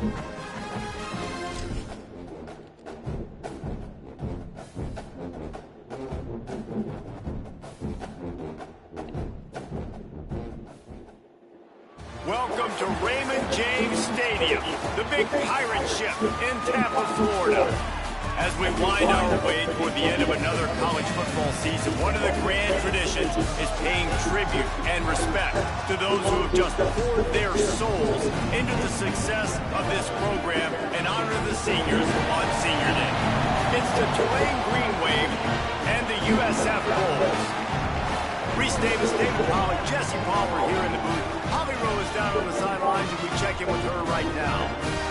Welcome to Raymond James Stadium, the big pirate ship in Tampa, Florida. As we wind our way toward the end of another college football season, one of the grand traditions is paying tribute and respect to those who have just poured their souls into the success of this program and honor the seniors on Senior Day. It's the Tulane Green Wave and the USF Bulls. Reese Davis, David Pollock, Jesse Palmer here in the booth. Holly Rowe is down on the sidelines, and we check in with her right now.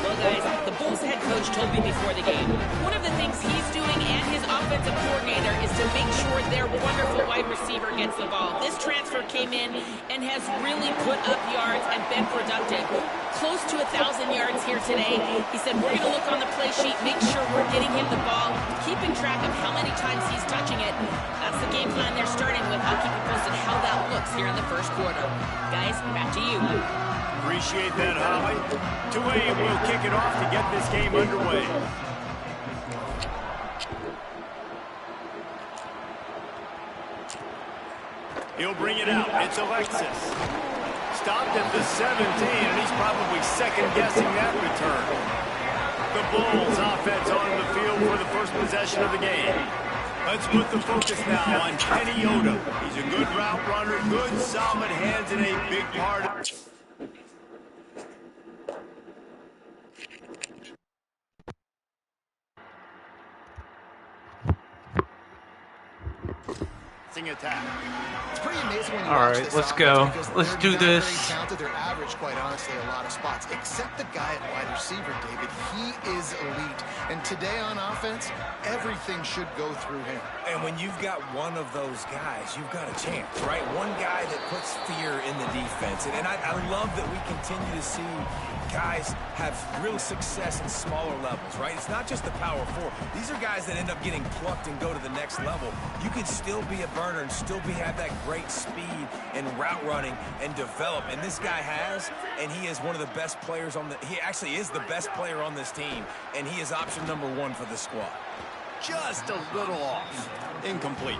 Well, guys, the Bulls head coach told me before the game, one of the things he's doing and his offensive coordinator is to make sure their wonderful wide receiver gets the ball. This transfer came in and has really put up yards and been productive. Close to 1,000 yards here today. He said, we're going to look on the play sheet, make sure we're getting him the ball, keeping track of how many times he's touching it. That's the game plan they're starting with. I'll keep you posted how that looks here in the first quarter. Guys, back to you. Appreciate that, Holly. Tulane will kick it off to get this game underway. He'll bring it out. It's Alexis. Stopped at the 17, and he's probably second-guessing that return. The Bulls offense on the field for the first possession of the game. Let's put the focus now on Kenny Yoda. He's a good route runner, good solid hands, and a big part of it. Attack. It's pretty amazing when you All watch right, this let's go. offense Let's do this. Very talented. They're average, quite honestly, a lot of spots. Except the guy at wide receiver, David. He is elite. And today on offense, everything should go through him. And when you've got one of those guys, you've got a chance, right? One guy that puts fear in the defense. And I love that we continue to see guys have real success in smaller levels, right? It's not just the power four. These are guys that end up getting plucked and go to the next level. You can still be a burner and still have that great speed and route running and develop. And this guy has, and he is one of the best players on the, he actually is the best player on this team, and he is option number one for the squad. Just a little off. Incomplete.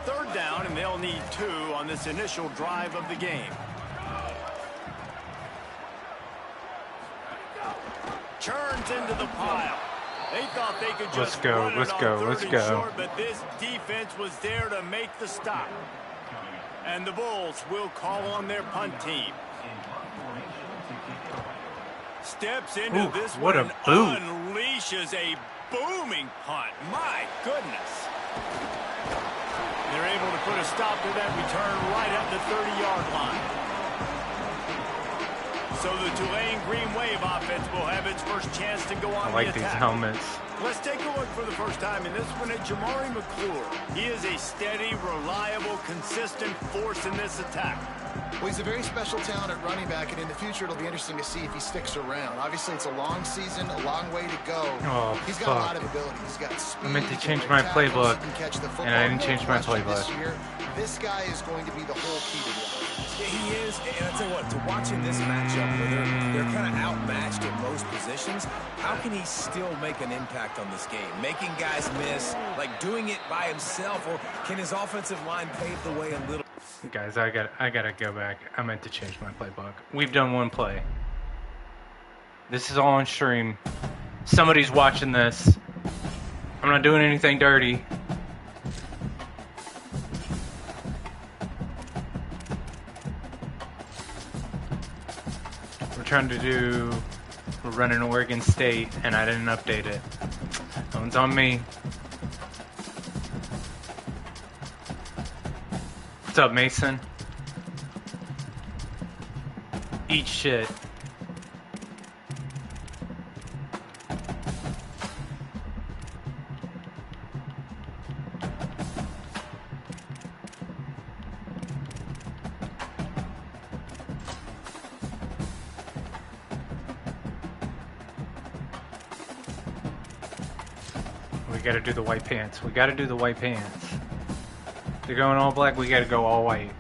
Third down, and they'll need 2 on this initial drive of the game. Churns into the pile. They thought they could just run it on third and short, but this defense was there to make the stop. And the Bulls will call on their punt team. Steps into this what one, a boot. unleashes a booming punt. My goodness. They're able to put a stop to that return right at the 30-yard line. So the Tulane Green Wave offense will have its first chance to go on the attack. I like these helmets. Let's take a look for the first time in this one at Jamari McClure. He is a steady, reliable, consistent force in this attack. Well, he's a very special talent at running back, and in the future, it'll be interesting to see if he sticks around. Obviously, it's a long season, a long way to go. Oh, he's got a lot of ability. He's got speed. I meant to change my playbook, and I didn't change my playbook. This guy is going to be the whole key to the offense. He is, and I tell you what, to watching this matchup where they're kind of outmatched at most positions, how can he still make an impact on this game? Making guys miss, like doing it by himself, or can his offensive line pave the way a little? Guys, I gotta go back. I meant to change my playbook. We've done one play. This is all on stream. Somebody's watching this. I'm not doing anything dirty. We're running Oregon State, and I didn't update it. That one's on me. What's up, Mason? Eat shit. We gotta do the white pants. We gotta do the white pants. They're going all black, we gotta go all white.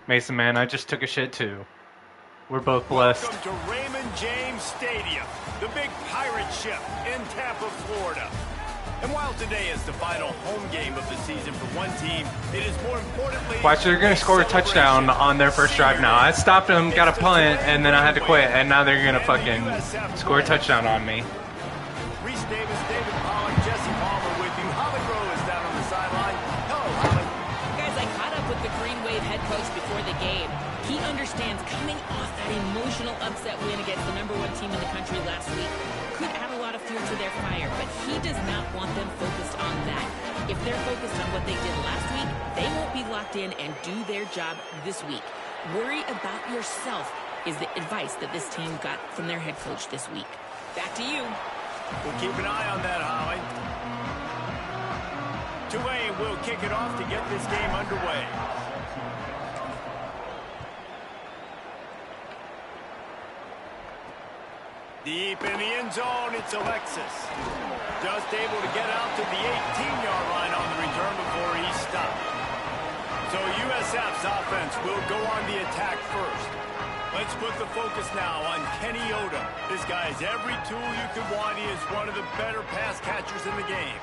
Mason, man, I just took a shit too. We're both blessed. Welcome to Raymond James Stadium, the big pirate ship in Tampa, Florida. And while today is the final home game of the season for one team, it is more importantly... Watch, they're going to score a touchdown on their first drive now. I stopped them, got a punt, and then I had to quit, and now they're going to fucking score a touchdown on me. Reese Davis, David Pollock, Jesse Palmer with you. Holly Rowe is down on the sideline. Hello, Holly. Guys, I caught up with the Green Wave head coach before the game. He understands coming off that emotional upset win against the #1 team in the country last week could add a lot of fuel to their fire, but he does not want them focused on that. If they're focused on what they did last week, they won't be locked in and do their job this week. Worry about yourself is the advice that this team got from their head coach this week. Back to you. We'll keep an eye on that, Holly. Tulane will kick it off to get this game underway. Deep in the end zone, it's Alexis. Just able to get out to the 18-yard line on the return before he stopped. So USF's offense will go on the attack first. Let's put the focus now on Kenny Odom. This guy has every tool you could want. He is one of the better pass catchers in the game.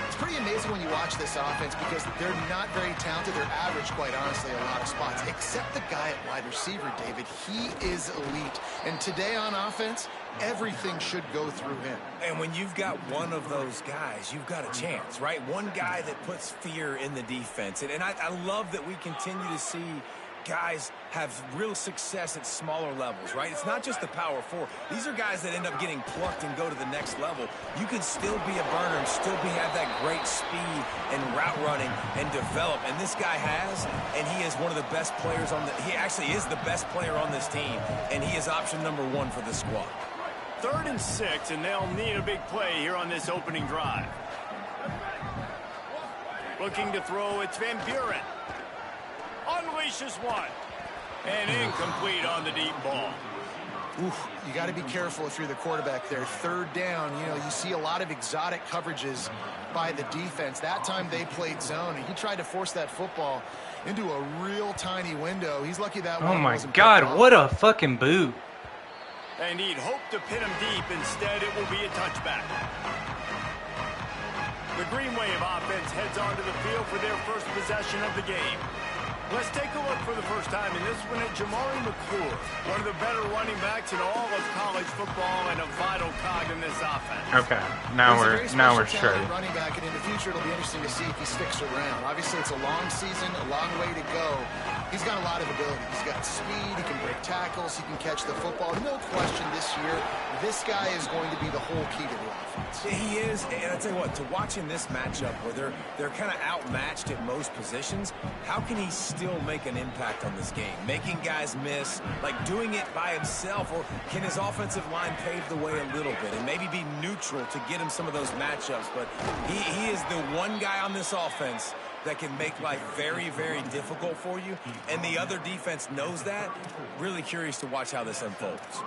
It's pretty amazing when you watch this offense because they're not very talented. They're average, quite honestly, a lot of spots. Except the guy at wide receiver, David. He is elite. And today on offense, everything should go through him. And when you've got one of those guys, you've got a chance, right? One guy that puts fear in the defense. And I love that we continue to see guys have real success at smaller levels, right? It's not just the power four. These are guys that end up getting plucked and go to the next level. You can still be a burner and still have that great speed and route running and develop. And this guy has, and he is one of the best players on he actually is the best player on this team, and he is option #1 for this squad. 3rd and 6, and they'll need a big play here on this opening drive. Looking to throw, it's Van Buren. Unleashes one. And incomplete on the deep ball. Oof, you got to be careful if you're the quarterback there. 3rd down, you know, you see a lot of exotic coverages by the defense. That time they played zone, and he tried to force that football into a real tiny window. He's lucky that one wasn't picked off. Oh, my God, what a fucking boot. And he'd hope to pin him deep. Instead, it will be a touchback. The Green Wave offense heads onto the field for their first possession of the game. Let's take a look for the first time in this one at Jamari McClure, one of the better running backs in all of college football and a vital cog in this offense. Okay, now we're straight. Running back, and in the future it'll be interesting to see if he sticks around. Obviously, it's a long season, a long way to go. He's got a lot of ability. He's got speed. He can break tackles. He can catch the football. No question this year, this guy is going to be the whole key to the offense. He is, and I tell you what, to watch in this matchup where they're kind of outmatched at most positions, how can he still make an impact on this game? Making guys miss, like doing it by himself, or can his offensive line pave the way a little bit and maybe be neutral to get him some of those matchups? But he is the one guy on this offense that can make life very, very difficult for you, and the other defense knows that. Really curious to watch how this unfolds.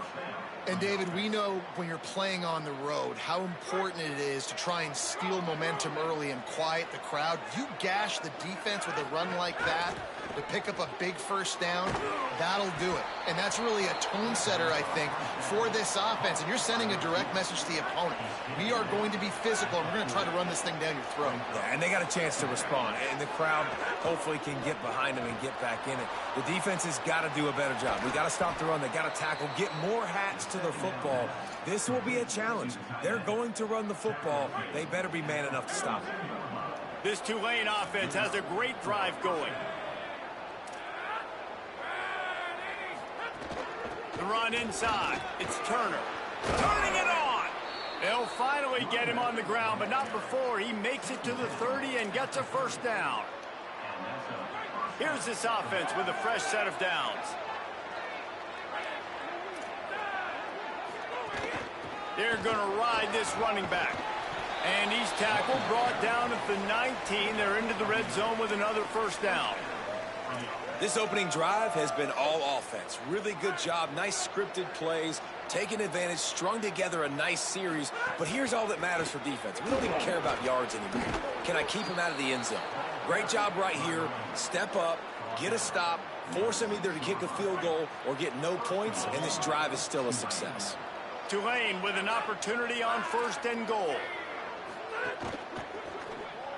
And, David, we know when you're playing on the road how important it is to try and steal momentum early and quiet the crowd. You gash the defense with a run like that to pick up a big first down, that'll do it. And that's really a tone setter, I think, for this offense. And you're sending a direct message to the opponent. We are going to be physical, and we're going to try to run this thing down your throat. Yeah, and they got a chance to respond. And the crowd hopefully can get behind them and get back in it. The defense has got to do a better job. We got to stop the run. They got to tackle, get more hats to the football. This will be a challenge. They're going to run the football. They better be man enough to stop it. This Tulane offense has a great drive going. The run inside. It's Turner. Turning it on. They'll finally get him on the ground, but not before he makes it to the 30 and gets a first down. Here's this offense with a fresh set of downs. They're going to ride this running back. And he's tackled, brought down at the 19. They're into the red zone with another first down. This opening drive has been all offense. Really good job. Nice scripted plays, taking advantage, strung together a nice series. But here's all that matters for defense. We don't even care about yards anymore. Can I keep him out of the end zone? Great job right here. Step up, get a stop, Force them either to kick a field goal or get no points, and this drive is still a success. Tulane with an opportunity on 1st and goal.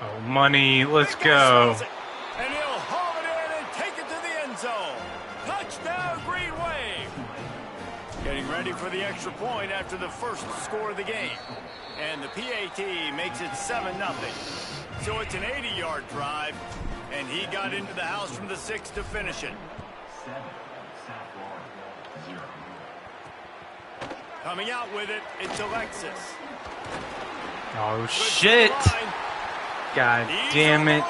Oh, money. Let's go. And he'll haul it in and take it to the end zone. Touchdown, Green Wave. Getting ready for the extra point after the first score of the game. And the PAT makes it 7-0. So it's an 80-yard drive, and he got into the house from the 6 to finish it. Coming out with it, it's Alexis. Oh, shit. God damn it.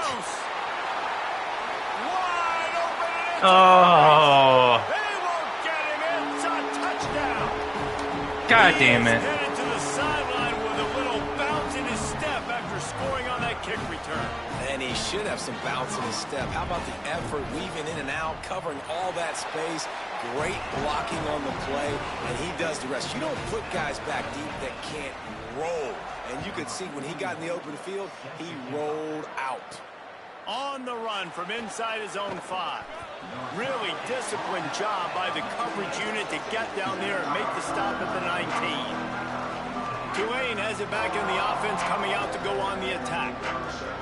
Oh. They won't get him. It's a touchdown. God damn it. Headed to the sideline with a little bounce in his step after scoring on that kick return. And he should have some bounce in his step. How about the effort, weaving in and out, covering all that space. Great blocking on the play, and he does the rest. You don't put guys back deep that can't roll. And you could see when he got in the open field, he rolled out. On the run from inside his own 5. Really disciplined job by the coverage unit to get down there and make the stop at the 19. Tulane has it back in the offense, coming out to go on the attack.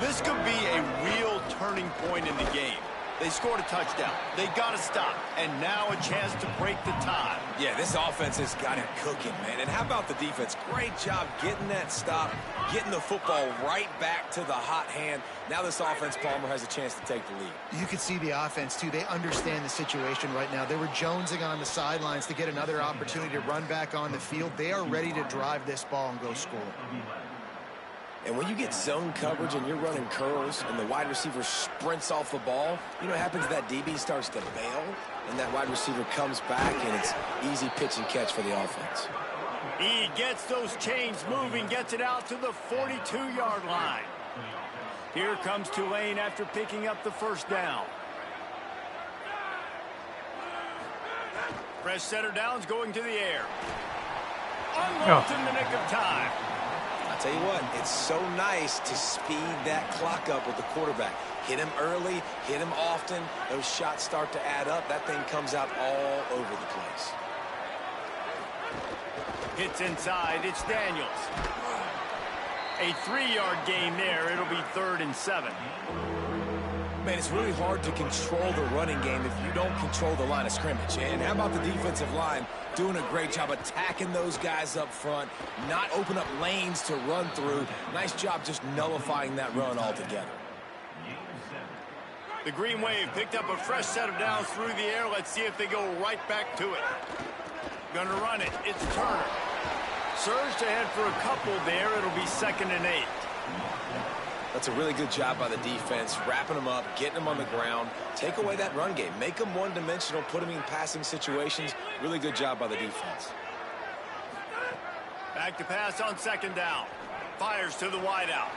This could be a real turning point in the game. They scored a touchdown. They got to stop. And now a chance to break the tie. Yeah, this offense has got it cooking, man. And how about the defense? Great job getting that stop, getting the football right back to the hot hand. Now this offense, Palmer, has a chance to take the lead. You could see the offense, too. They understand the situation right now. They were jonesing on the sidelines to get another opportunity to run back on the field. They are ready to drive this ball and go score. And when you get zone coverage and you're running curls and the wide receiver sprints off the ball, you know what happens? That DB starts to bail, and that wide receiver comes back, and it's easy pitch and catch for the offense. He gets those chains moving, gets it out to the 42-yard line. Here comes Tulane after picking up the first down. Fresh setter downs going to the air. Unloads in the nick of time. I'll tell you what, it's so nice to speed that clock up with the quarterback. Hit him early, hit him often. Those shots start to add up. That thing comes out all over the place. Hits inside. It's Daniels. A 3-yard gain there. It'll be 3rd and 7. Man, it's really hard to control the running game if you don't control the line of scrimmage. And how about the defensive line doing a great job attacking those guys up front, not open up lanes to run through. Nice job just nullifying that run altogether. The Green Wave picked up a fresh set of downs through the air. Let's see if they go right back to it. Gonna run it. It's Turner. Surged ahead for a couple there. It'll be 2nd and 8. That's a really good job by the defense, wrapping them up, getting them on the ground. Take away that run game. Make them one-dimensional, put them in passing situations. Really good job by the defense. Back to pass on 2nd down. Fires to the wideout.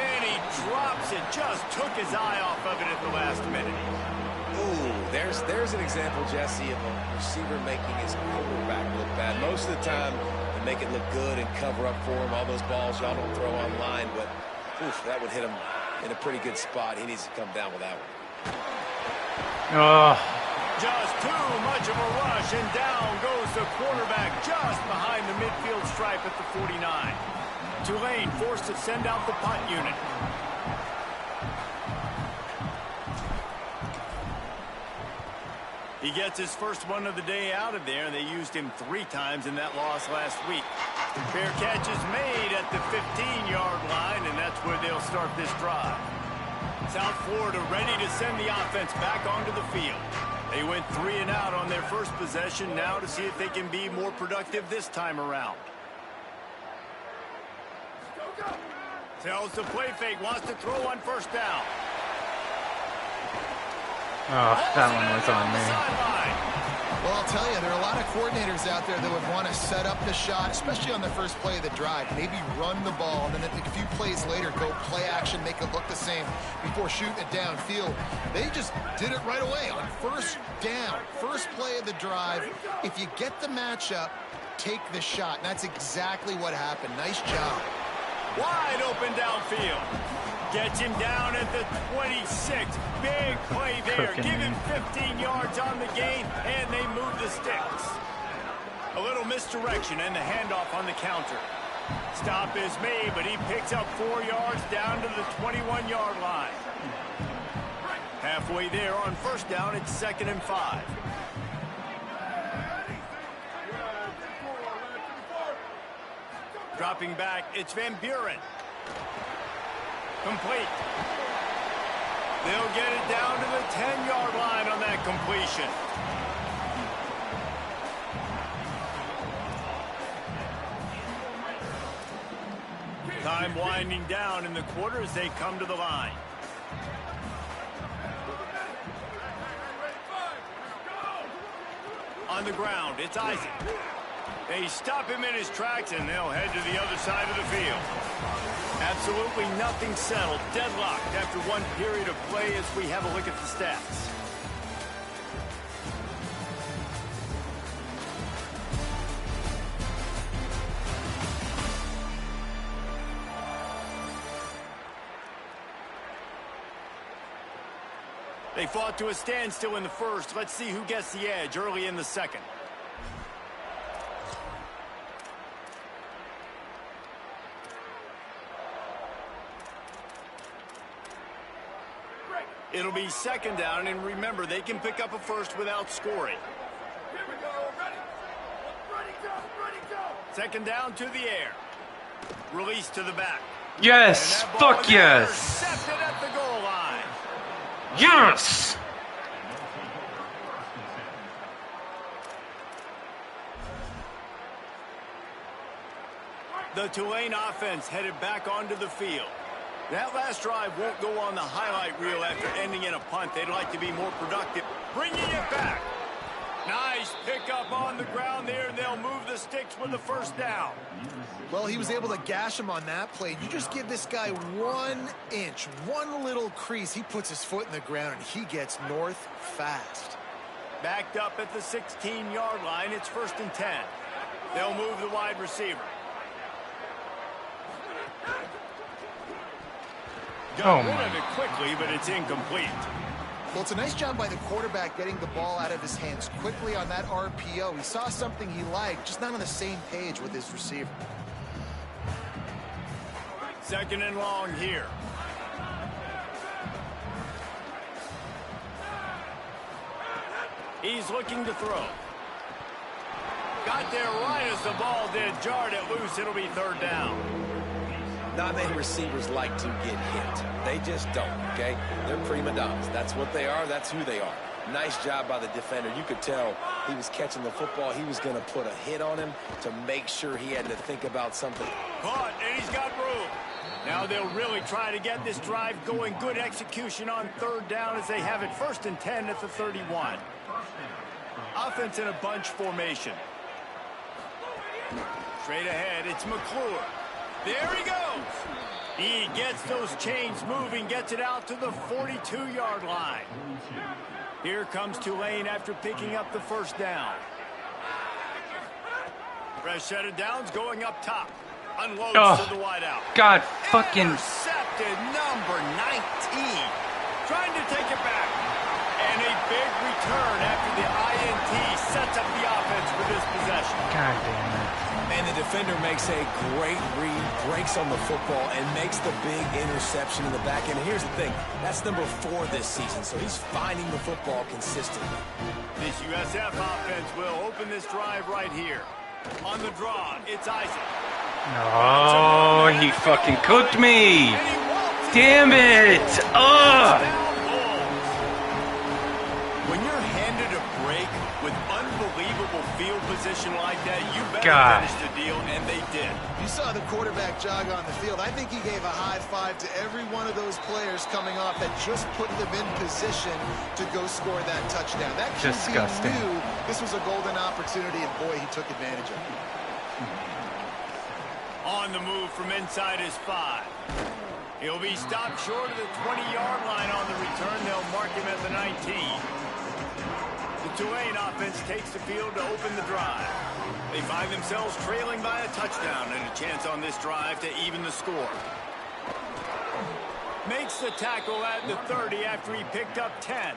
And he drops it. Just took his eye off of it at the last minute. Ooh, there's an example, Jesse, of a receiver making his quarterback look bad. Most of the time, they make it look good and cover up for him. All those balls y'all don't throw online, but oof, that would hit him in a pretty good spot. He needs to come down with that one. Just too much of a rush, and down goes the quarterback just behind the midfield stripe at the 49. Tulane forced to send out the punt unit. He gets his first one of the day out of there, and they used him 3 times in that loss last week. Fair catch is made at the 15-yard line, and that's where they'll start this drive. South Florida ready to send the offense back onto the field. They went 3 and out on their first possession, now to see if they can be more productive this time around. Tells the play fake, wants to throw on 1st down. Oh, that one was on me. Well, I'll tell you, there are a lot of coordinators out there that would want to set up the shot, especially on the first play of the drive. Maybe run the ball, and then a few plays later, go play action, make it look the same before shooting it downfield. They just did it right away on 1st down. First play of the drive. If you get the matchup, take the shot. And that's exactly what happened. Nice job. Wide open downfield. Gets him down at the 26. Big play there. Cooking, Give him man. 15 yards on the gain, and they move the sticks. A little misdirection and the handoff on the counter. Stop is made, but he picks up 4 yards down to the 21-yard line. Halfway there on first down, it's 2nd and 5. Dropping back, it's Van Buren. Complete. They'll get it down to the 10-yard line on that completion. Time winding down in the quarter as they come to the line. On the ground, it's Isaac. They stop him in his tracks, and they'll head to the other side of the field. Absolutely nothing settled. Deadlocked after one period of play as we have a look at the stats. They fought to a standstill in the first. Let's see who gets the edge early in the second. It'll be 2nd down, and remember, they can pick up a first without scoring. Here we go. Ready, go. 2nd down to the air. Release to the back. Yes! And that ball Fuck is yes! intercepted at the goal line. Yes! The Tulane offense headed back onto the field. That last drive won't go on the highlight reel after ending in a punt. They'd like to be more productive. Bringing it back. Nice pickup on the ground there, and they'll move the sticks with the first down. Well, he was able to gash him on that play. You just give this guy 1 inch, one little crease. He puts his foot in the ground, and he gets north fast. Backed up at the 16-yard line. It's 1st and 10. They'll move the wide receiver. Got rid of it quickly, but it's incomplete. Well, it's a nice job by the quarterback getting the ball out of his hands quickly on that RPO. He saw something he liked, just not on the same page with his receiver. 2nd and long here. He's looking to throw. Got there right as the ball did. Jarred it loose. It'll be 3rd down. Not many receivers like to get hit. They just don't, okay? They're prima donnas. That's what they are. That's who they are. Nice job by the defender. You could tell he was catching the football. He was going to put a hit on him to make sure he had to think about something. Caught, and he's got room. Now they'll really try to get this drive going. Good execution on 3rd down as they have it 1st and 10 at the 31. Offense in a bunch formation. Straight ahead, it's McClure. There he goes. He gets those chains moving, gets it out to the 42-yard line. Here comes Tulane after picking up the 1st down. Fresh set of downs going up top. Unloads to the wideout. God fucking... Intercepted number 19. Trying to take it back. And a big return after the INT sets up the offense for this possession. God damn it. And the defender makes a great read, breaks on the football, and makes the big interception in the back end. Here's the thing, that's number 4 this season, so he's finding the football consistently. This USF offense will open this drive right here. On the draw, it's Isaac. No, he fucking cooked me. Damn it. Ugh. When you're handed a break with unbelievable field position like that, you better finish the deal, and they did. You saw the quarterback jog on the field. I think he gave a high five to every one of those players coming off that just put them in position to go score that touchdown. That disgusting. QB knew this was a golden opportunity, and boy, he took advantage of it. On the move from inside his 5. He'll be stopped short of the 20-yard line on the return. They'll mark him at the 19. The Tulane offense takes the field to open the drive. They find themselves trailing by a touchdown and a chance on this drive to even the score. Makes the tackle at the 30 after he picked up 10.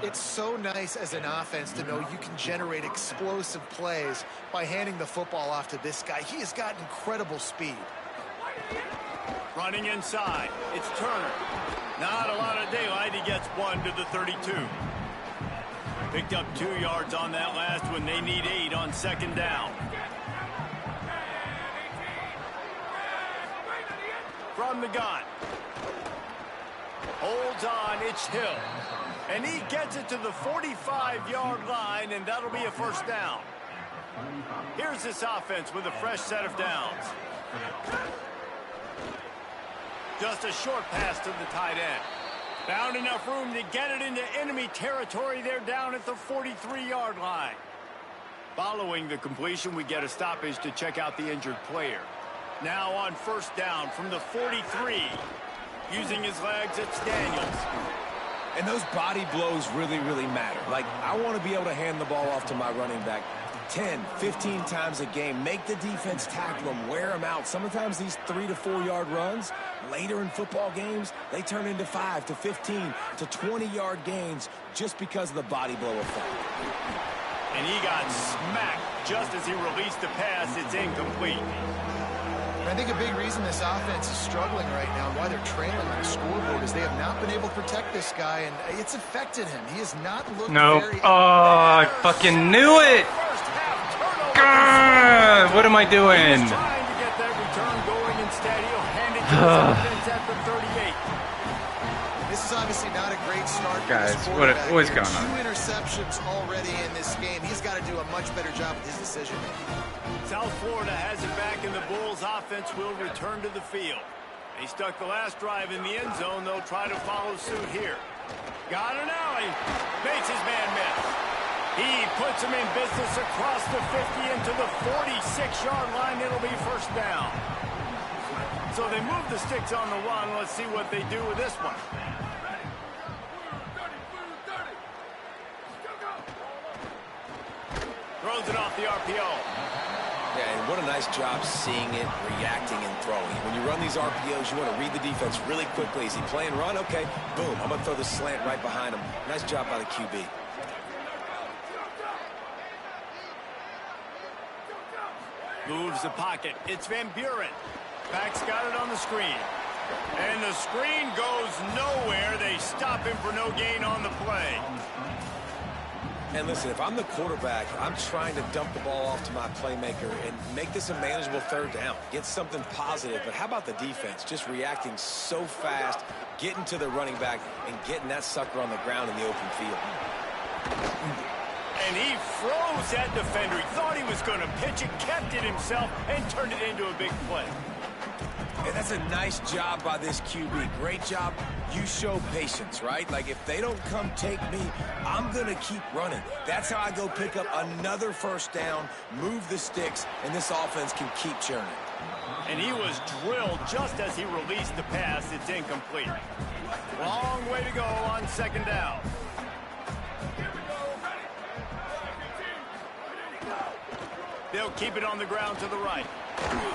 It's so nice as an offense to know you can generate explosive plays by handing the football off to this guy. He has got incredible speed. Running inside, it's Turner. Not a lot of daylight. He gets 1 to the 32. Picked up 2 yards on that last one. They need 8 on second down. From the gun. Holds on, it's Hill. And he gets it to the 45-yard line, and that'll be a first down. Here's this offense with a fresh set of downs. Just a short pass to the tight end. Found enough room to get it into enemy territory. They're down at the 43-yard line. Following the completion, we get a stoppage to check out the injured player. Now on first down from the 43. Using his legs, it's Daniels. And those body blows really, really matter. Like, I want to be able to hand the ball off to my running back 10, 15 times a game. Make the defense tackle him, wear him out. Sometimes these 3 to 4 yard runs, later in football games, they turn into 5 to 15 to 20-yard gains just because of the body blow effect. And he got smacked just as he released the pass. It's incomplete. I think a big reason this offense is struggling right now and why they're trailing on the scoreboard is they have not been able to protect this guy, and it's affected him. He has not looked very... Oh, I fucking knew it! God, what am I doing? He's trying to get that return going instead. He'll hand it to his offense at the 38. This is obviously not a great start. Guys, what's going on? 2 interceptions already in this game. He's got to do a much better job with his decision-making. South Florida has it back, and the Bulls offense will return to the field. They stuck the last drive in the end zone. They'll try to follow suit here. Got an alley. Makes his man miss. He puts him in business across the 50 into the 46-yard line. It'll be first down. So they move the sticks on the one. Let's see what they do with this one. Throws it off the RPO. Yeah, and what a nice job seeing it, reacting, and throwing. When you run these RPOs, you want to read the defense really quickly. Is he playing run? Okay, boom. I'm going to throw the slant right behind him. Nice job by the QB. Moves the pocket. It's Van Buren. Back's got it on the screen. And the screen goes nowhere. They stop him for no gain on the play. And listen, if I'm the quarterback, I'm trying to dump the ball off to my playmaker and make this a manageable third down. Get something positive. But how about the defense? Just reacting so fast, getting to the running back, and getting that sucker on the ground in the open field. And he froze that defender. He thought he was going to pitch it, kept it himself, and turned it into a big play. And that's a nice job by this QB. Great job. You show patience, right? Like, if they don't come take me, I'm going to keep running. That's how I go pick up another first down, move the sticks, and this offense can keep churning. And he was drilled just as he released the pass. It's incomplete. Long way to go on second down. They'll keep it on the ground to the right.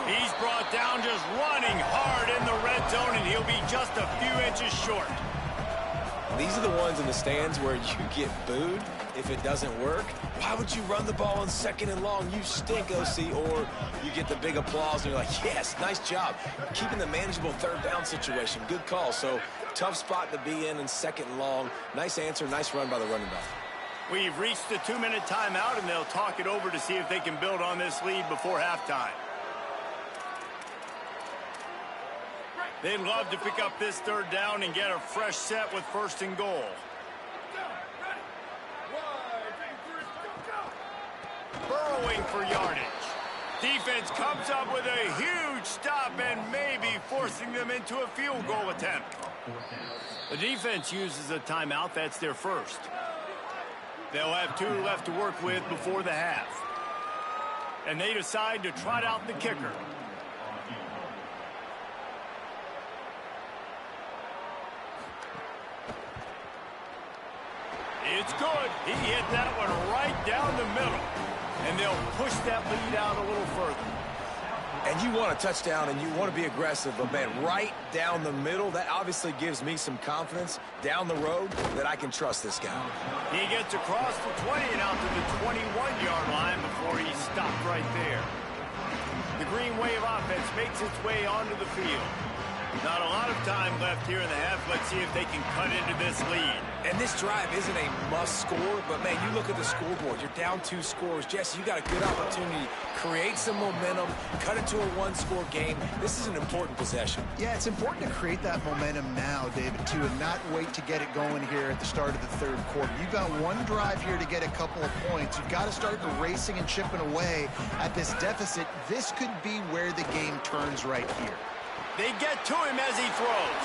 He's brought down just running hard in the red zone, and he'll be just a few inches short. These are the ones in the stands where you get booed if it doesn't work. Why would you run the ball on second and long? You stink, OC. Or you get the big applause, and you're like, yes, nice job. Keeping the manageable third down situation. Good call. So tough spot to be in second and long. Nice answer, nice run by the running back. We've reached the 2-minute timeout, and they'll talk it over to see if they can build on this lead before halftime. They'd love to pick up this third down and get a fresh set with first and goal. Burrowing for yardage. Defense comes up with a huge stop and maybe forcing them into a field goal attempt. The defense uses a timeout. That's their first. They'll have 2 left to work with before the half. And they decide to trot out the kicker. It's good. He hit that one right down the middle. And they'll push that lead out a little further. And you want a touchdown and you want to be aggressive, but man, right down the middle, that obviously gives me some confidence down the road that I can trust this guy. He gets across the 20 and out to the 21-yard line before he's stopped right there. The Green Wave offense makes its way onto the field. Not a lot of time left here in the half. Let's see if they can cut into this lead. And this drive isn't a must score, but man, you look at the scoreboard. You're down 2 scores. Jesse, you got a good opportunity. Create some momentum. Cut it to a 1-score game. This is an important possession. Yeah, it's important to create that momentum now, David, too, and not wait to get it going here at the start of the third quarter. You've got one drive here to get a couple of points. You've got to start racing and chipping away at this deficit. This could be where the game turns right here. They get to him as he throws.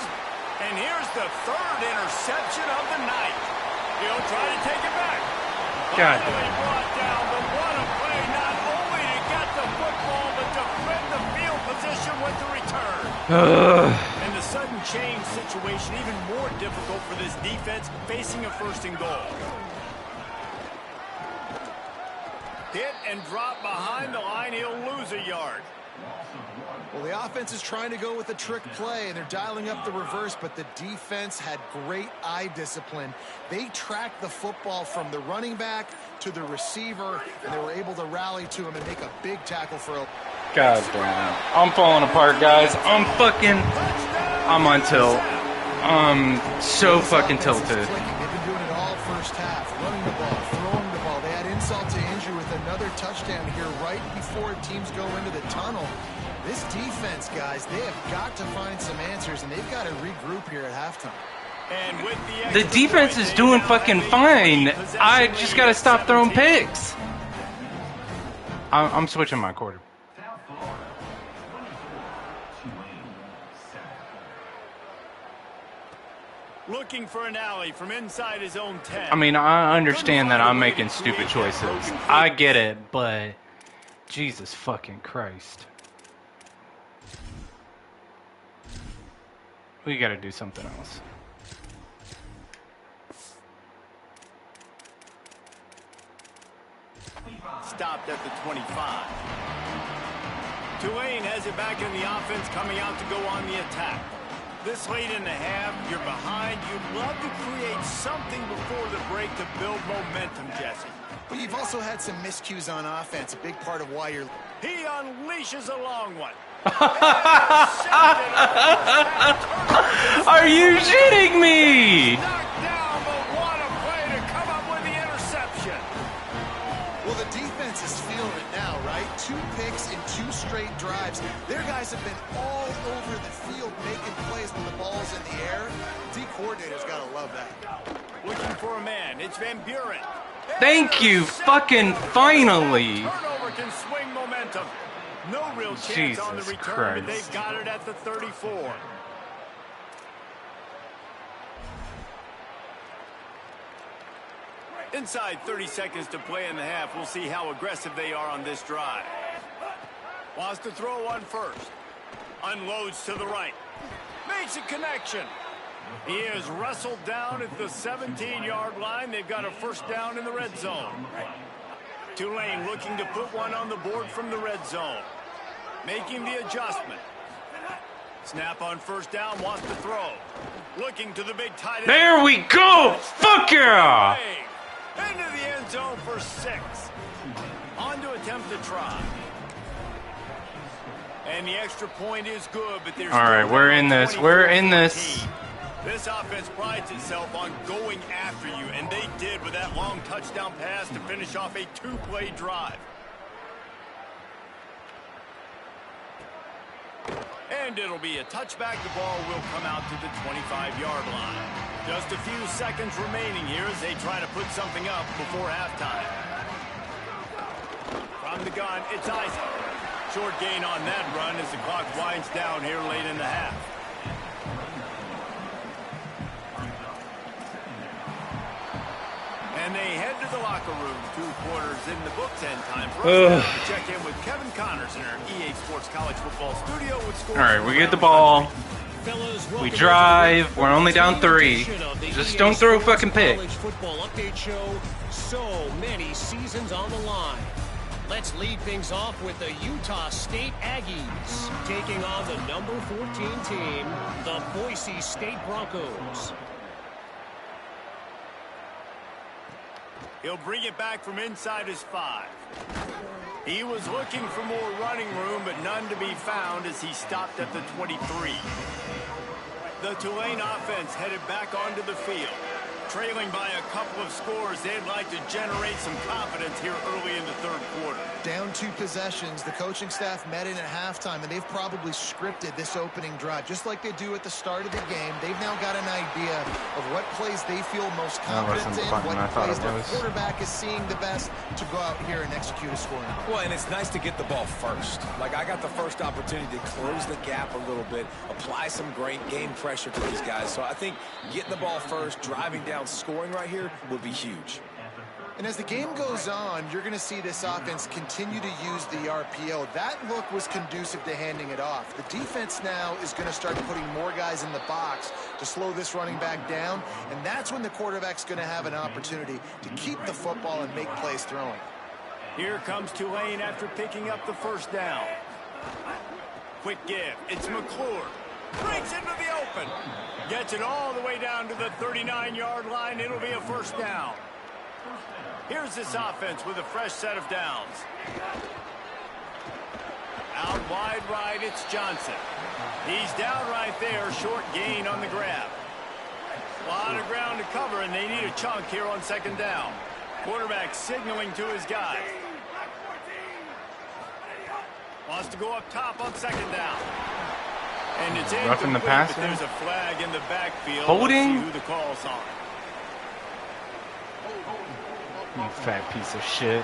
And here's the 3rd interception of the night. He'll try to take it back. God. Finally brought down, but what a play, not only to get the football, but defend the field position with the return. And the sudden change situation even more difficult for this defense facing a 1st and goal. Hit and drop behind the line, he'll lose a yard. Well, the offense is trying to go with a trick play, and they're dialing up the reverse, but the defense had great eye discipline. They tracked the football from the running back to the receiver, and they were able to rally to him and make a big tackle for a... God damn. I'm falling apart, guys. I'm on tilt. I'm so fucking tilted. They've been doing it all first half, running the ball, throwing the ball. They had insult to injury with another touchdown here right before teams go into the tunnel. This defense, guys, they have got to find some answers, and they've got to regroup here at halftime. And with The defense is doing fucking fine. I just got to stop throwing picks. I'm switching my quarter. looking for an alley from inside his own 10. I mean, I understand that I'm making stupid choices. I get it, but Jesus fucking Christ. We gotta do something else. Stopped at the 25. Tulane has it back in the offense, coming out to go on the attack. This late in the half, you're behind. You'd love to create something before the break to build momentum, Jesse. But you've also had some miscues on offense, a big part of why you're... He unleashes a long one. Are you shitting me? Knocked down, but what a play to come up with the interception. Well, the defense is feeling it now, right? 2 picks in 2 straight drives. Their guys have been all over the field making plays when the ball's in the air. D coordinator's got to love that. Looking for a man. It's Van Buren. Thank you, fucking finally. Turnover can swing momentum. No real chance Jesus on the return, Christ. but they've got it at the 34. Inside 30 seconds to play in the half. We'll see how aggressive they are on this drive. Wants to throw one first. Unloads to the right. Makes a connection. He is wrestled down at the 17-yard line. They've got a first down in the red zone. Tulane looking to put one on the board from the red zone. Making the adjustment. Snap on first down, wants to throw. Looking to the big tight end. There we go! Fuck yeah! Into the end zone for 6. On to attempt to try. And the extra point is good, but there's... Alright, we're in this. We're in this. This offense prides itself on going after you, and they did with that long touchdown pass to finish off a 2-play drive. And it'll be a touchback. The ball will come out to the 25-yard line. Just a few seconds remaining here as they try to put something up before halftime. From the gun, it's Isaac. Short gain on that run as the clock winds down here late in the half. And they head to the locker room. 2 quarters in the books, and time for us to check in with Kevin Connors in our EA Sports College Football Studio with scores. All right, we get the ball. We drive. We're only down 3. Just don't throw fucking picks. Football update show. So many seasons on the line. Let's lead things off with the Utah State Aggies taking on the number 14 team, the Boise State Broncos. He'll bring it back from inside his 5. He was looking for more running room, but none to be found as he stopped at the 23. The Tulane offense headed back onto the field. Trailing by a couple of scores, they'd like to generate some confidence here early in the third quarter. Down 2 possessions, the coaching staff met in at halftime, and they've probably scripted this opening drive. Just like they do at the start of the game, they've now got an idea of what plays they feel most confident in, what plays their quarterback is seeing the best to go out here and execute a scoring. Well, and it's nice to get the ball first. Like, I got the first opportunity to close the gap a little bit, apply some great game pressure to these guys. So I think getting the ball first, driving down, scoring right here would be huge. And as the game goes on, you're going to see this offense continue to use the RPO. That look was conducive to handing it off. The defense now is going to start putting more guys in the box to slow this running back down, and that's when the quarterback's going to have an opportunity to keep the football and make plays throwing. Here comes Tulane after picking up the first down. Quick give. It's McClure. Breaks into the open. Gets it all the way down to the 39-yard line. It'll be a first down. Here's this offense with a fresh set of downs. Out wide right, it's Johnson. He's down right there, short gain on the grab. A lot of ground to cover, and they need a chunk here on second down. Quarterback signaling to his guys. Wants to go up top on second down. And it's roughing the passer. There's a flag in the backfield. Holding. Let's see who the call's on. You fat piece of shit.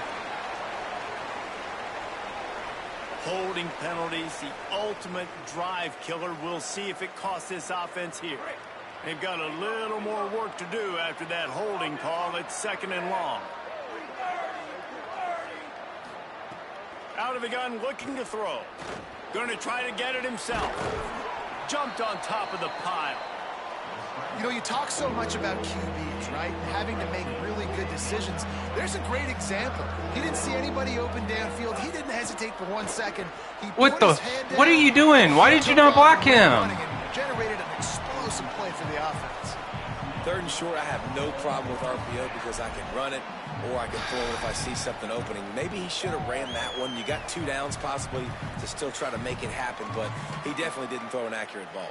Holding penalties, the ultimate drive killer. We'll see if it costs this offense here. They've got a little more work to do after that holding call. It's second and long. Out of the gun, looking to throw. Going to try to get it himself. Jumped on top of the pile. You know, you talk so much about QBs, right? Having to make really good decisions. There's a great example. He didn't see anybody open downfield. He didn't hesitate for 1 second. What are you doing? Why did you not block him? Generated an explosive play for the offense. Third and short, I have no problem with RPO because I can run it or I can throw it if I see something opening. Maybe he should have ran that one. You got 2 downs possibly to still try to make it happen, but he definitely didn't throw an accurate ball.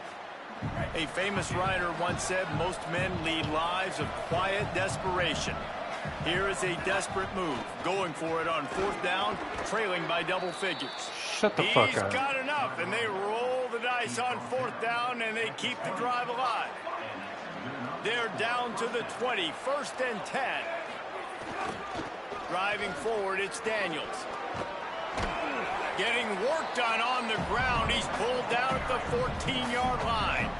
A famous writer once said, most men lead lives of quiet desperation. Here is a desperate move, going for it on fourth down, trailing by double figures. Shut the fuck up. He's got enough, and they roll the dice on fourth down, and they keep the drive alive. They're down to the 20, 1st and 10. Driving forward, it's Daniels. Getting work done on the ground. He's pulled down at the 14-yard line.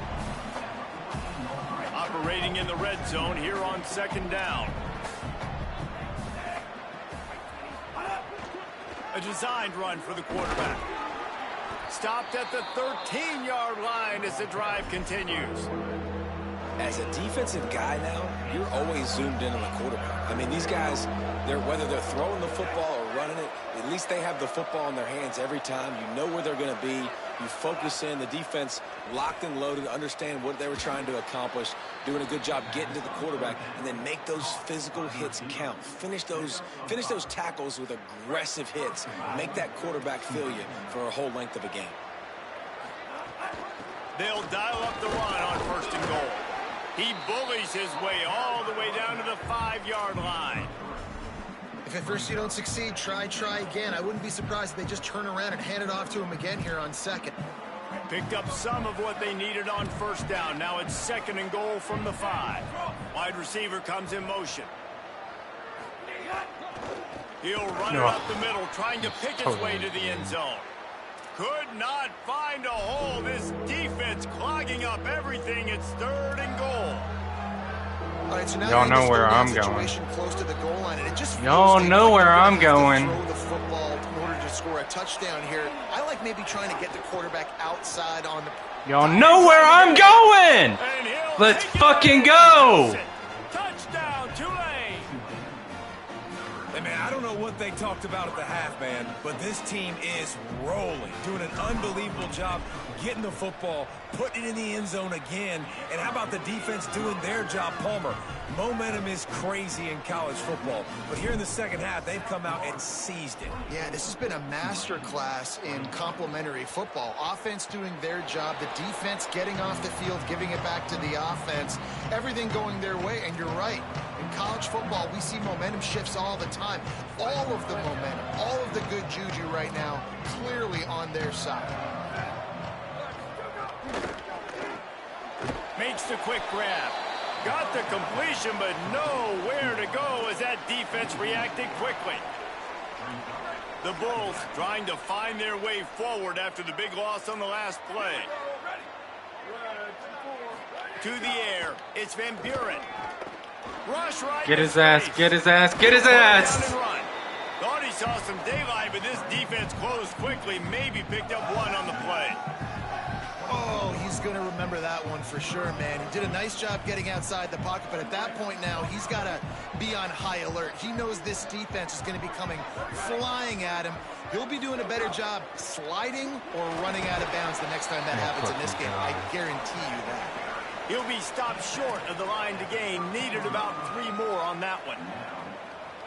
Operating in the red zone here on second down. A designed run for the quarterback. Stopped at the 13-yard line as the drive continues. As a defensive guy now, you're always zoomed in on the quarterback. I mean, these guys, whether they're throwing the football or running it, at least they have the football in their hands every time. You know where they're going to be. You focus in. The defense locked and loaded, understand what they were trying to accomplish, doing a good job getting to the quarterback, and then make those physical hits count. Finish those tackles with aggressive hits. Make that quarterback feel you for a whole length of a game. They'll dial up the run on 1st and goal. He bullies his way all the way down to the 5-yard line. If at first you don't succeed, try again. I wouldn't be surprised if they just turn around and hand it off to him again here on second. Picked up some of what they needed on first down. Now it's 2nd and goal from the 5. Wide receiver comes in motion. He'll run it up the middle, trying to pick his way to the end zone. Could not find a hole. This defense clogging up everything. It's 3rd and goal. All right, so now y'all know where I'm going. Close to the goal line, and it just y'all know where I'm going. Throw the football in order to score a touchdown here. I like maybe trying to get the quarterback outside on the. Y'all know where I'm going. Let's fucking go. Touchdown, Tulane. Hey man, I don't know what what they talked about at the half, man, but this team is rolling, doing an unbelievable job getting the football, putting it in the end zone again. And how about the defense doing their job, Palmer? Momentum is crazy in college football, but here in the second half, they've come out and seized it. Yeah, this has been a master class in complementary football. Offense doing their job, the defense getting off the field, giving it back to the offense, everything going their way. And you're right, in college football, we see momentum shifts all the time. All of the momentum, all of the good juju right now, clearly on their side. Makes the quick grab. Got the completion, but nowhere to go as that defense reacted quickly. The Bulls trying to find their way forward after the big loss on the last play. To the air, it's Van Buren. Rush right. Get his ass, get his ass, get his ass! Thought he saw some daylight, but this defense closed quickly, maybe picked up one on the play. Oh, he's going to remember that one for sure, man. He did a nice job getting outside the pocket, but at that point now, he's got to be on high alert. He knows this defense is going to be coming flying at him. He'll be doing a better job sliding or running out of bounds the next time that happens in this game. I guarantee you that. He'll be stopped short of the line to gain. Needed about 3 more on that one.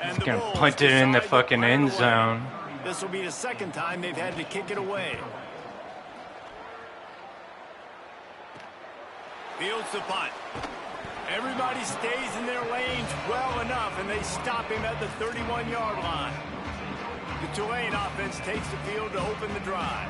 And He's going to punt it in the fucking end zone. This will be the second time they've had to kick it away. Fields the punt. Everybody stays in their lanes well enough, and they stop him at the 31-yard line. The Tulane offense takes the field to open the drive.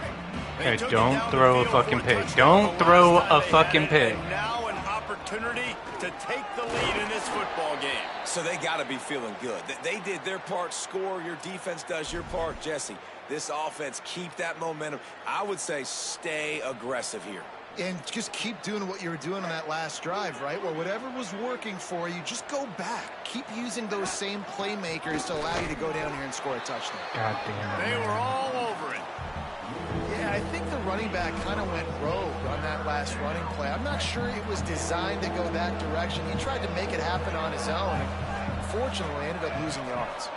Hey, don't throw a fucking pick. Don't throw a fucking pick. Now an opportunity to take the lead in this football game. So they got to be feeling good. They did their part, score. Your defense does your part. Jesse, this offense, keep that momentum. I would say stay aggressive here. And just keep doing what you were doing on that last drive, right? Well, whatever was working for you, just go back. Keep using those same playmakers to allow you to go down here and score a touchdown. God damn it. They were all over it. Yeah, I think the running back kind of went rogue on that last running play. I'm not sure it was designed to go that direction. He tried to make it happen on his own, and unfortunately ended up losing yards.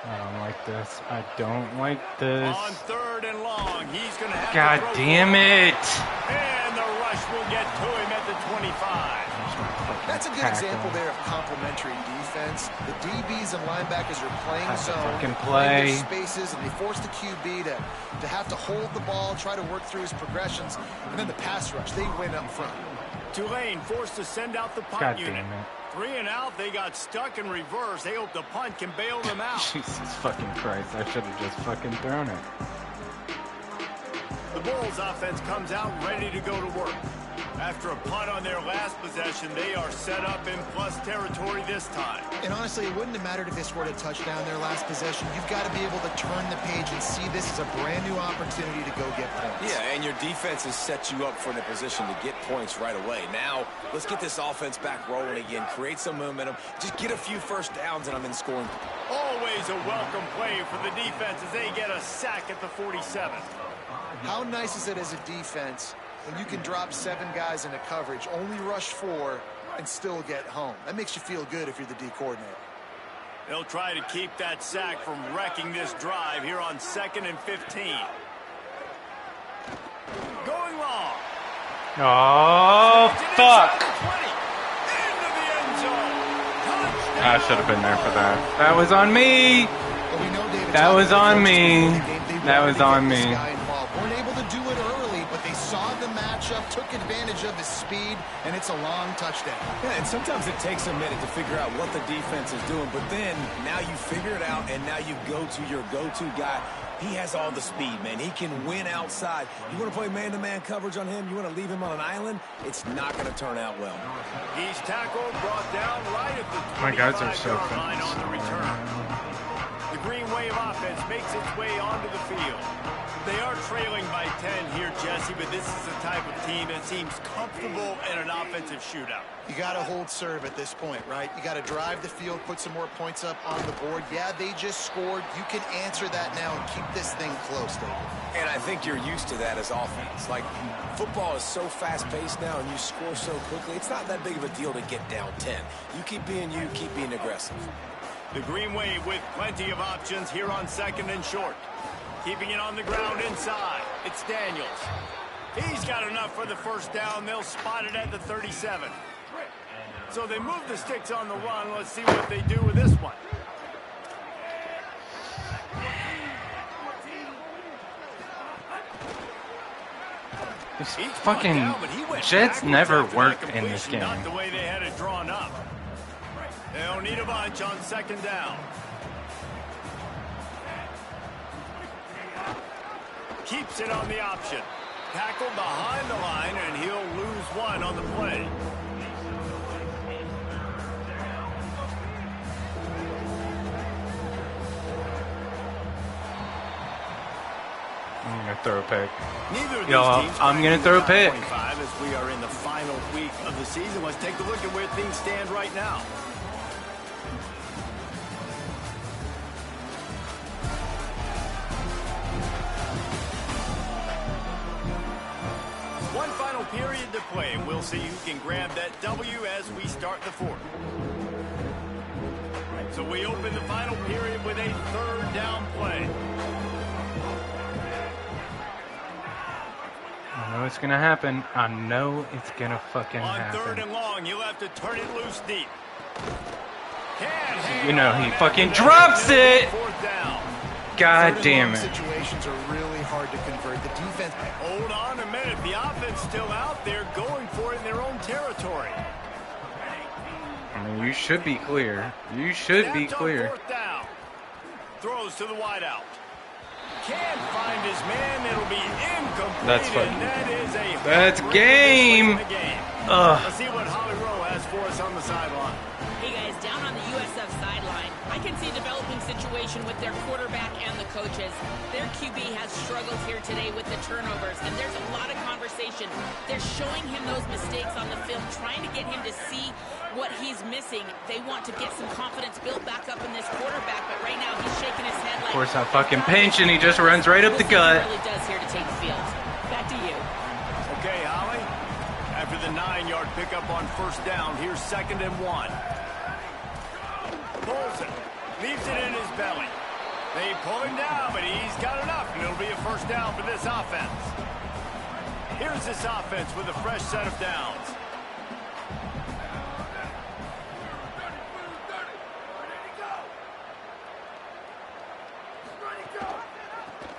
I don't like this. I don't like this. On 3rd and long, he's going to have God to throw damn it! And the rush will get to him at the 25. That's a good example there of complementary defense. The DBs and linebackers are playing zone, playing their spaces, and they force the QB to have to hold the ball, try to work through his progressions, and then the pass rush, they win up front. Tulane forced to send out the punt God unit. damn it. 3 and out, they got stuck in reverse. They hope the punt can bail them out. Jesus fucking Christ, I should have just fucking thrown it. The Bulls offense comes out ready to go to work. After a punt on their last possession, they are set up in plus territory this time. And honestly, it wouldn't have mattered if they scored a touchdown their last possession. You've got to be able to turn the page and see this as a brand new opportunity to go get points. Yeah, and your defense has set you up for the position to get points right away. Now, let's get this offense back rolling again, create some momentum, just get a few first downs, and I'm in scoring. Always a welcome play for the defense as they get a sack at the 47. How nice is it as a defense when you can drop 7 guys into coverage, only rush 4, and still get home? That makes you feel good if you're the D coordinator. They'll try to keep that sack from wrecking this drive here on 2nd and 15. Going long. Oh, fuck. Into the end zone. I should have been there for that. That was on me. But we know, David, That was on me. That was on me. Weren't able to do it early, but they saw the matchup, took advantage of his speed, and it's a long touchdown. Yeah, and sometimes it takes a minute to figure out what the defense is doing, but then now you figure it out, and now you go to your go-to guy. He has all the speed, man. He can win outside. You want to play man-to-man coverage on him? You want to leave him on an island? It's not going to turn out well. He's tackled, brought down right at the 25-yard My guys are so line on the return. The Green Wave offense makes its way onto the field. They are trailing by 10 here, Jesse, but this is the type of team that seems comfortable in an offensive shootout. You got to hold serve at this point, right? You got to drive the field, put some more points up on the board. Yeah, they just scored. You can answer that now and keep this thing close, David. And I think you're used to that as offense. Like, football is so fast-paced now, and you score so quickly, it's not that big of a deal to get down 10. You keep being you, keep being aggressive. The Green Wave with plenty of options here on 2nd and short. Keeping it on the ground inside. It's Daniels. He's got enough for the first down. They'll spot it at the 37. So they move the sticks on the run. Let's see what they do with this one. These fucking Jets never work in this game. Not the way they had it drawn up. They'll need a bunch on 2nd down. Keeps it on the option. Tackled behind the line, and he'll lose one on the play. I'm going to throw a pick. Neither of Yo, these teams I'm going to throw a pick. 25 as we are in the final week of the season. Let's take a look at where things stand right now. One final period to play, and we'll see who can grab that W as we start the 4th. So we open the final period with a 3rd down play. I know it's going to happen. I know it's going to fucking happen. On 3rd and long, you'll have to turn it loose deep. You know, he fucking drops it. 4th down. God damn it. Situations are really hard to convert. The defense. Hold on a minute. The offense still out there going for it in their own territory. I mean, you should be clear. You should be clear. 4th down. Throws to the wideout. Can't find his man. It'll be incomplete. That's fucking. That's game. Let's see what Holly Rowe has for us on the sideline. Hey guys, down on the USF sideline, I can see a developing situation with their quarterback and the coaches. Their QB has struggled here today with the turnovers, and there's a lot of conversation. They're showing him those mistakes on the film, trying to get him to see what he's missing. They want to get some confidence built back up in this quarterback, but right now he's shaking his head like... Of course, I fucking pinch, and he just runs right up the gut. He really does here to take the field. Back to you. Okay, Holly. After the 9-yard pickup on 1st down, here's 2nd and 1. Pulls it. Leaves it in his belly. They pull him down, but he's got enough, and it'll be a 1st down for this offense. Here's this offense with a fresh set of downs.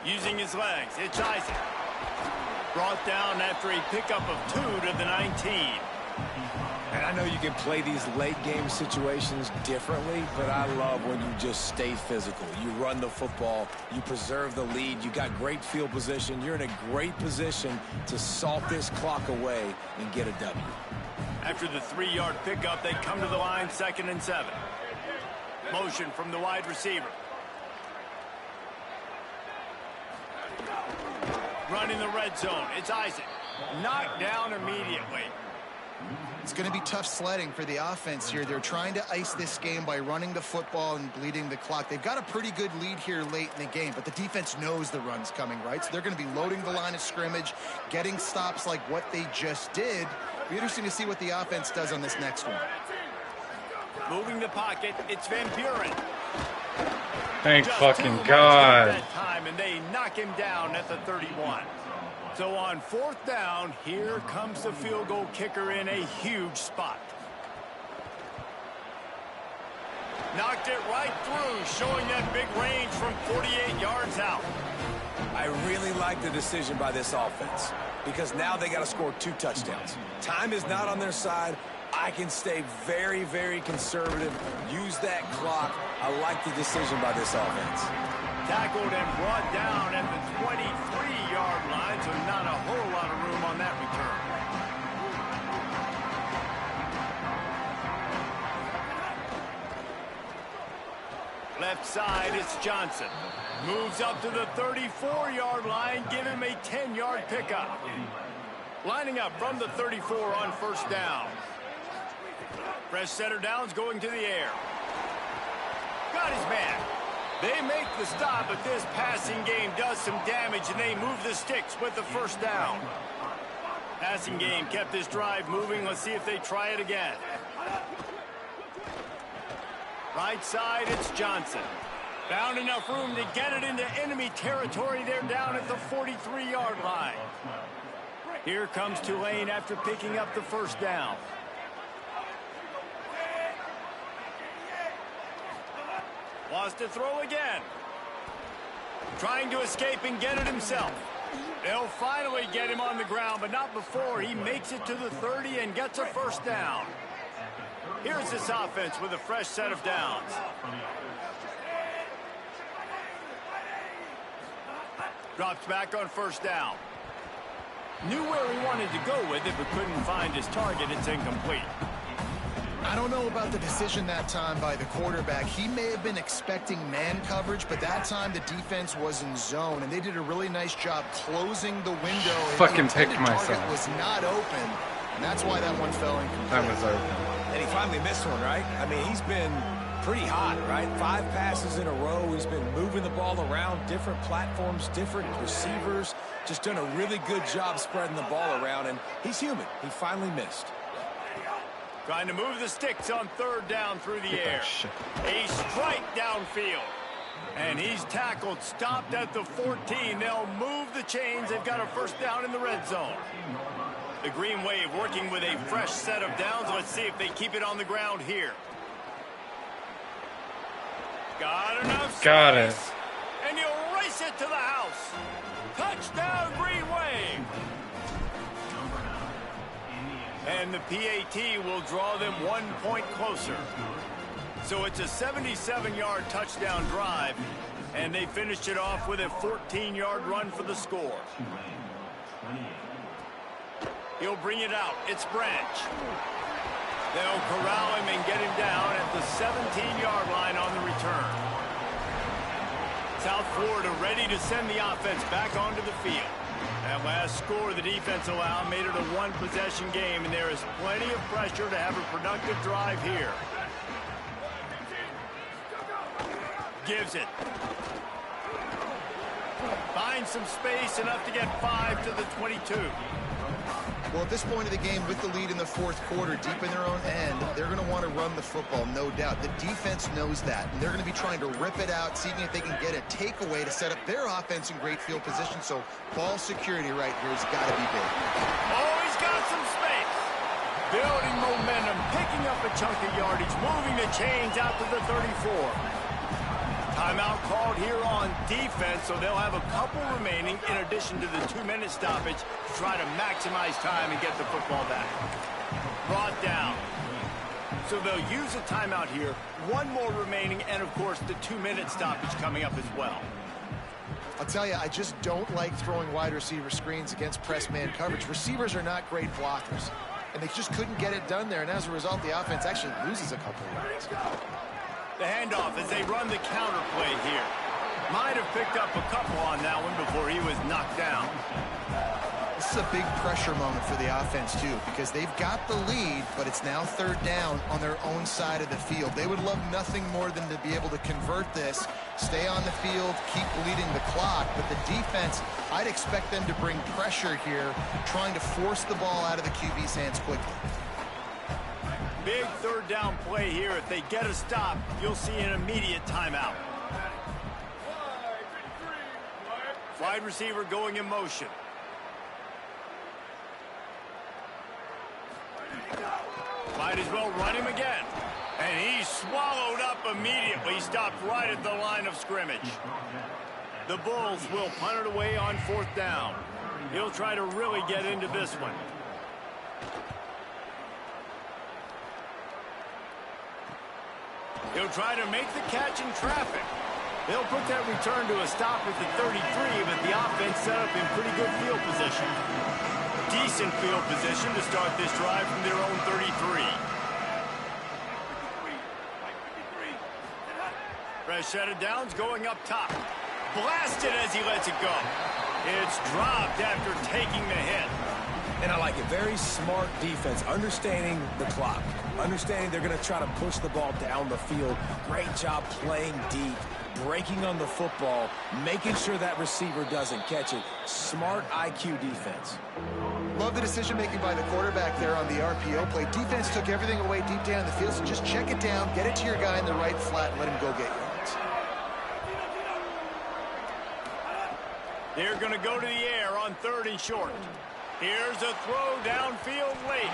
Using his legs, it's Isaac. Brought down after a pickup of 2 to the 19. And I know you can play these late-game situations differently, but I love when you just stay physical. You run the football, you preserve the lead, you got great field position. You're in a great position to salt this clock away and get a W. After the 3-yard pickup, they come to the line, 2nd and 7. Motion from the wide receiver. Running the red zone, it's Isaac. Knocked down immediately. It's going to be tough sledding for the offense here. They're trying to ice this game by running the football and bleeding the clock. They've got a pretty good lead here late in the game, but the defense knows the run's coming, right? So they're going to be loading the line of scrimmage, getting stops like what they just did. It'll be interesting to see what the offense does on this next one. Moving the pocket, it's Van Buren. Thank Just fucking 2 God. that time, and they knock him down at the 31. So on 4th down, here comes the field goal kicker in a huge spot. Knocked it right through, showing that big range from 48 yards out. I really like the decision by this offense because now they got to score 2 touchdowns. Time is not on their side. I can stay very, very conservative, use that clock. I like the decision by this offense. Tackled and brought down at the 23-yard line, so not a whole lot of room on that return. Left side, it's Johnson. Moves up to the 34-yard line, give him a 10-yard pickup. Lining up from the 34 on 1st down. Fresh center downs going to the air. Got his man. They make the stop, but this passing game does some damage, and they move the sticks with the 1st down. Passing game kept this drive moving. Let's see if they try it again. Right side, it's Johnson. Found enough room to get it into enemy territory. They're down at the 43-yard line. Here comes Tulane after picking up the first down. Wants to throw again. Trying to escape and get it himself. They'll finally get him on the ground, but not before he makes it to the 30 and gets a first down. Here's this offense with a fresh set of downs. Drops back on first down. Knew where he wanted to go with it, but couldn't find his target. It's incomplete. I don't know about the decision that time by the quarterback. He may have been expecting man coverage, but that time the defense was in zone, and they did a really nice job closing the window. Fucking picked myself. Target was not open, and that's why that one fell incomplete. That was open. And he finally missed one, right? I mean, he's been pretty hot, right? 5 passes in a row. He's been moving the ball around, different platforms, different receivers. Just done a really good job spreading the ball around, and he's human. He finally missed. Trying to move the sticks on third down through the air. A strike downfield. And he's tackled, stopped at the 14. They'll move the chains. They've got a first down in the red zone. The Green Wave working with a fresh set of downs. Let's see if they keep it on the ground here. Got enough space. Got it. And he'll race it to the house. Touchdown, Green Wave. And the PAT will draw them 1 point closer. So it's a 77-yard touchdown drive, and they finished it off with a 14-yard run for the score. He'll bring it out. It's Branch. They'll corral him and get him down at the 17-yard line on the return. South Florida ready to send the offense back onto the field. That last score the defense allowed made it a one-possession game, and there is plenty of pressure to have a productive drive here. Gives it. Finds some space, enough to get 5 to the 22. Well, at this point of the game, with the lead in the fourth quarter, deep in their own end, they're going to want to run the football, no doubt. The defense knows that, and they're going to be trying to rip it out, seeing if they can get a takeaway to set up their offense in great field position. So ball security right here has got to be big. Oh, he's got some space. Building momentum, picking up a chunk of yardage, moving the chains out to the 34. Timeout called here on defense, so they'll have a couple remaining in addition to the 2-minute stoppage to try to maximize time and get the football back. Brought down. So they'll use a timeout here, 1 more remaining, and of course the 2-minute stoppage coming up as well. I'll tell you, I just don't like throwing wide receiver screens against press man coverage. Receivers are not great blockers, and they just couldn't get it done there, and as a result, the offense actually loses a couple of yards. The handoff as they run the counter play here. Might have picked up a couple on that one before he was knocked down. This is a big pressure moment for the offense, too, because they've got the lead, but it's now third down on their own side of the field. They would love nothing more than to be able to convert this, stay on the field, keep bleeding the clock. But the defense, I'd expect them to bring pressure here, trying to force the ball out of the QB's hands quickly. Big third down play here. If they get a stop, you'll see an immediate timeout. Wide receiver going in motion. Might as well run him again. And he's swallowed up immediately. Stopped right at the line of scrimmage. The Bulls will punt it away on fourth down. He'll try to really get into this one. He'll try to make the catch in traffic. They'll put that return to a stop at the 33, but the offense set up in pretty good field position. Decent field position to start this drive from their own 33. Fresh set of downs going up top. Blasted as he lets it go. It's dropped after taking the hit. And I like it. Very smart defense, understanding the clock, understanding they're going to try to push the ball down the field. Great job playing deep, breaking on the football, making sure that receiver doesn't catch it. Smart IQ defense. Love the decision-making by the quarterback there on the RPO play. Defense took everything away deep down in the field, so just check it down, get it to your guy in the right flat, and let him go get yards. They're going to go to the air on 3rd and short. Here's a throw downfield late.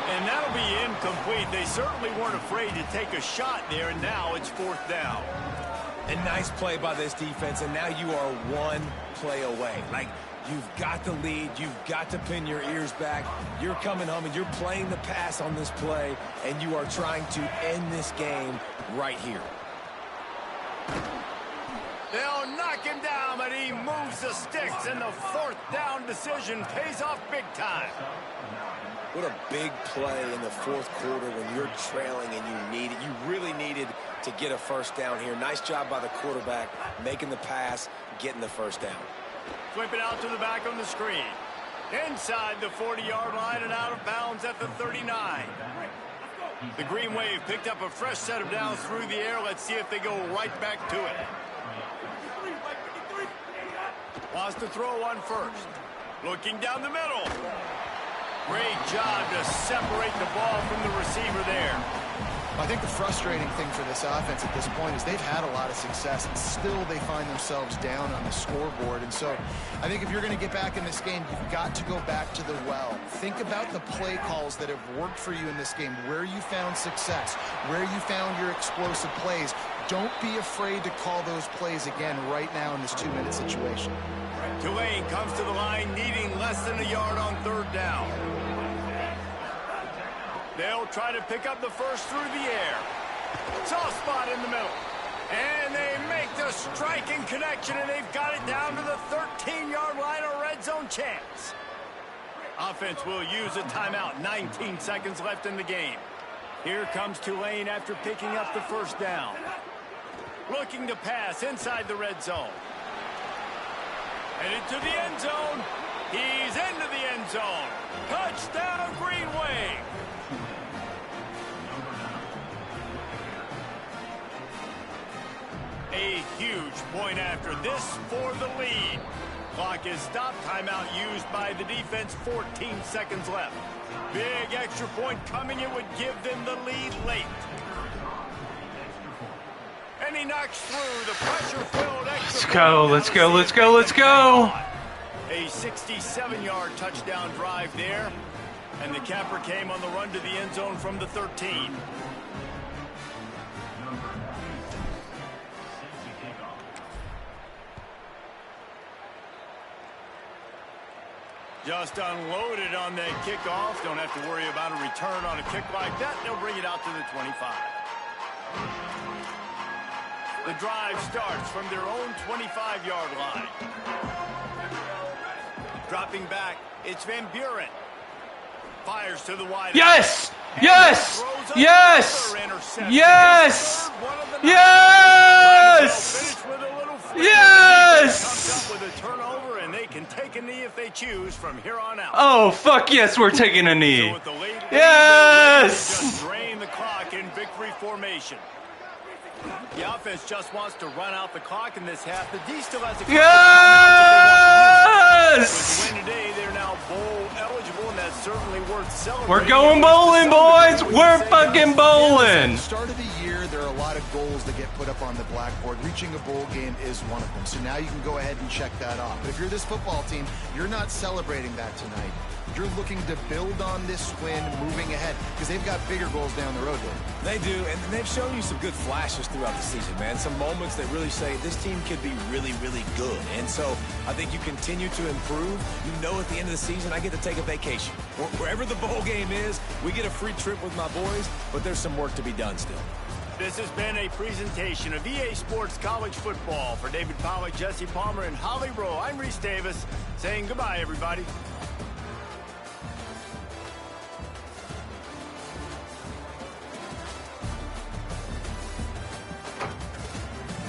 And that'll be incomplete. They certainly weren't afraid to take a shot there, and now it's 4th down. A nice play by this defense, and now you are one play away. Like, you've got the lead. You've got to pin your ears back. You're coming home, and you're playing the pass on this play, and you are trying to end this game right here. They'll knock him down, but he moves the sticks, and the 4th down decision pays off big time. What a big play in the 4th quarter when you're trailing and you really needed to get a 1st down here. Nice job by the quarterback, making the pass, getting the 1st down. Flip it out to the back on the screen. Inside the 40-yard line and out of bounds at the 39. The Green Wave picked up a fresh set of downs through the air. Let's see if they go right back to it. Wants to throw on 1st. Looking down the middle. Great job to separate the ball from the receiver there. I think the frustrating thing for this offense at this point is they've had a lot of success, and still they find themselves down on the scoreboard. And so I think if you're going to get back in this game, you've got to go back to the well. Think about the play calls that have worked for you in this game, where you found success, where you found your explosive plays. Don't be afraid to call those plays again right now in this 2-minute situation. Tulane comes to the line needing less than a yard on 3rd down. They'll try to pick up the 1st through the air. Soft spot in the middle. And they make the striking connection, and they've got it down to the 13-yard line, a red zone chance. Offense will use a timeout. 19 seconds left in the game. Here comes Tulane after picking up the 1st down. Looking to pass inside the red zone. Headed to the end zone. He's into the end zone. Touchdown, Green Wave. A huge point after this for the lead. Clock is stopped. Timeout used by the defense. 14 seconds left. Big extra point coming. It would give them the lead late. And he knocks through the pressure-filled extra. Let's go, let's go, let's go, let's go. A 67-yard touchdown drive there. And the capper came on the run to the end zone from the 13. Just unloaded on that kickoff. Don't have to worry about a return on a kick like that. They'll bring it out to the 25. The drive starts from their own 25-yard line. Dropping back, it's Van Buren. Fires to the wide. Yes! Yes! Yes! Yes! Yes! Yes! Comes up with a turnover, and they can take a knee if they choose from here on out. Oh, fuck yes, we're taking a knee. So with the late lead, Yes! just drain the clock in victory formation. The offense just wants to run out the clock in this half. The D still has a Yes! With the win today, they're now bowl eligible, and that's certainly worth celebrating. We're going bowling, boys! We're fucking bowling! At the start of the year, there are a lot of goals that get put up on the blackboard. Reaching a bowl game is one of them. So now you can go ahead and check that off. But if you're this football team, you're not celebrating that tonight. You're looking to build on this win moving ahead because they've got bigger goals down the road, Dave. They do, and they've shown you some good flashes throughout the season, man. Some moments that really say this team could be really, really good. And so I think you continue to improve. You know at the end of the season, I get to take a vacation. Wherever the bowl game is, we get a free trip with my boys, but there's some work to be done still. This has been a presentation of EA Sports College Football. For David Pollack, Jesse Palmer, and Holly Rowe, I'm Reese Davis saying goodbye, everybody.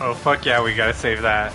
Oh, fuck yeah, we gotta save that.